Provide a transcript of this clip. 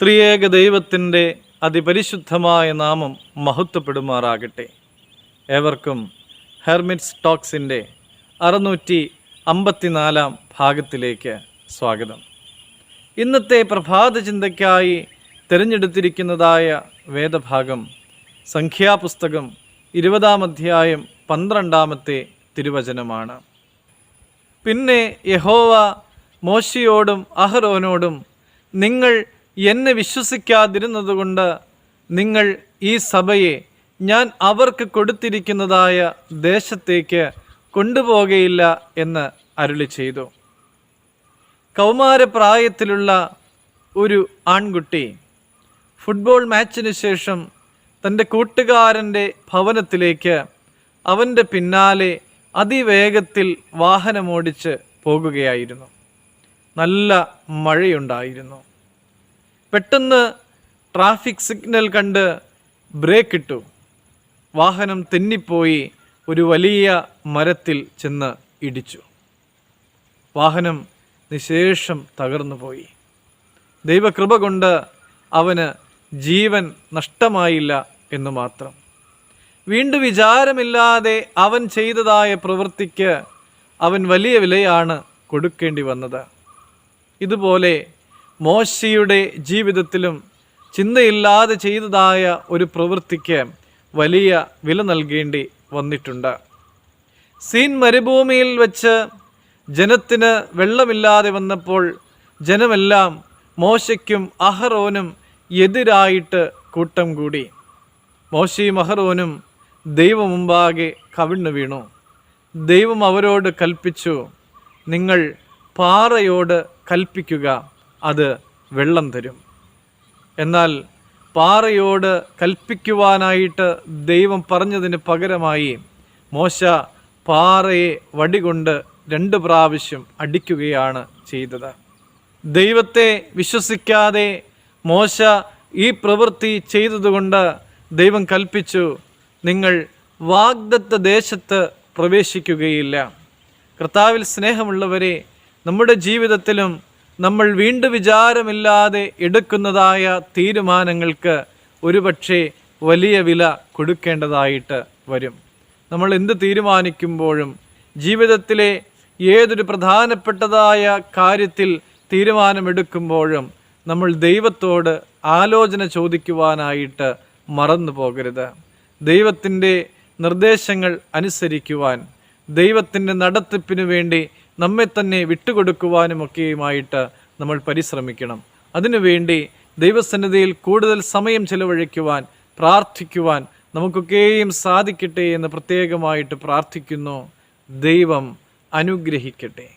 ത്രിയേക ദൈവത്തിൻ്റെ അതിപരിശുദ്ധമായ നാമം മഹത്വപ്പെടുമാറാകട്ടെ. ഏവർക്കും ഹെർമിറ്റ്സ് ടോക്സിൻ്റെ 654 ഭാഗത്തിലേക്ക് സ്വാഗതം. ഇന്നത്തെ പ്രഭാത ചിന്തയ്ക്കായി തിരഞ്ഞെടുത്തിരിക്കുന്നതായ വേദഭാഗം സംഖ്യാപുസ്തകം 20 അധ്യായം 12 തിരുവചനമാണ്. പിന്നെ യഹോവ മോശയോടും അഹരോനോടും, നിങ്ങൾ എന്നെ വിശ്വസിക്കാതിരുന്നതുകൊണ്ട് നിങ്ങൾ ഈ സഭയെ ഞാൻ അവർക്ക് കൊടുത്തിരിക്കുന്നതായ ദേശത്തേക്ക് കൊണ്ടുപോകുകയില്ല എന്ന് അരുളി ചെയ്തു. കൗമാരപ്രായത്തിലുള്ള ഒരു ആൺകുട്ടി ഫുട്ബോൾ മാച്ചിന് ശേഷം തൻ്റെ കൂട്ടുകാരൻ്റെ ഭവനത്തിലേക്ക് അവൻ്റെ പിന്നാലെ അതിവേഗത്തിൽ വാഹനമോടിച്ച് പോകുകയായിരുന്നു. നല്ല മഴയുണ്ടായിരുന്നു. പെട്ടെന്ന് ട്രാഫിക് സിഗ്നൽ കണ്ട് ബ്രേക്ക് ഇട്ടു. വാഹനം തെന്നിപ്പോയി ഒരു വലിയ മരത്തിൽ ചെന്ന് ഇടിച്ചു. വാഹനം നിശേഷം തകർന്നുപോയി. ദൈവകൃപ കൊണ്ട് അവന് ജീവൻ നഷ്ടമായില്ല എന്ന് മാത്രം. വീണ്ടും വിചാരമില്ലാതെ അവൻ ചെയ്തതായ പ്രവൃത്തിക്ക് അവൻ വലിയ വിലയാണ് കൊടുക്കേണ്ടി വന്നത്. ഇതുപോലെ മോശയുടെ ജീവിതത്തിലും ചിന്തയില്ലാതെ ചെയ്തതായ ഒരു പ്രവൃത്തിക്ക് വലിയ വില നൽകേണ്ടി വന്നിട്ടുണ്ട്. സീൻ മരുഭൂമിയിൽ വെച്ച് ജനത്തിന് വെള്ളമില്ലാതെ വന്നപ്പോൾ ജനമെല്ലാം മോശയ്ക്കും അഹറോനും എതിരായിട്ട് കൂട്ടം കൂടി. മോശയും അഹറോനും ദൈവം മുമ്പാകെ കവിണ്ണു വീണു. ദൈവം അവരോട് കൽപ്പിച്ചു, നിങ്ങൾ പാറയോട് കൽപ്പിക്കുക, അത് വെള്ളം തരും. എന്നാൽ പാറയോട് കൽപ്പിക്കുവാനായിട്ട് ദൈവം പറഞ്ഞതിന് പകരമായി മോശ പാറയെ വടികൊണ്ട് 2 പ്രാവശ്യം അടിക്കുകയാണ് ചെയ്തത്. ദൈവത്തെ വിശ്വസിക്കാതെ മോശ ഈ പ്രവൃത്തി ചെയ്തതുകൊണ്ട് ദൈവം കൽപ്പിച്ചു, നിങ്ങൾ വാഗ്ദത്ത ദേശത്ത് പ്രവേശിക്കുകയില്ല. കർത്താവിൽ സ്നേഹമുള്ളവരെ, നമ്മുടെ ജീവിതത്തിലും നമ്മൾ വീണ്ടും വിചാരമില്ലാതെ എടുക്കുന്നതായ തീരുമാനങ്ങൾക്ക് ഒരുപക്ഷെ വലിയ വില കൊടുക്കേണ്ടതായിട്ട് വരും. നമ്മൾ എന്ത് തീരുമാനിക്കുമ്പോഴും ജീവിതത്തിലെ ഏതൊരു പ്രധാനപ്പെട്ടതായ കാര്യത്തിൽ തീരുമാനമെടുക്കുമ്പോഴും നമ്മൾ ദൈവത്തോട് ആലോചന ചോദിക്കുവാനായിട്ട് മറന്നു പോകരുത്. ദൈവത്തിൻ്റെ നിർദ്ദേശങ്ങൾ അനുസരിക്കുവാൻ, ദൈവത്തിൻ്റെ നടത്തിപ്പിനു വേണ്ടി നമ്മെ തന്നെ വിട്ടുകൊടുക്കുവാനുമൊക്കെയുമായിട്ട് നമ്മൾ പരിശ്രമിക്കണം. അതിനുവേണ്ടി ദൈവസന്നിധിയിൽ കൂടുതൽ സമയം ചെലവഴിക്കുവാൻ, പ്രാർത്ഥിക്കുവാൻ നമുക്കൊക്കെയും സാധിക്കട്ടെ എന്ന് പ്രത്യേകമായിട്ട് പ്രാർത്ഥിക്കുന്നു. ദൈവം അനുഗ്രഹിക്കട്ടെ.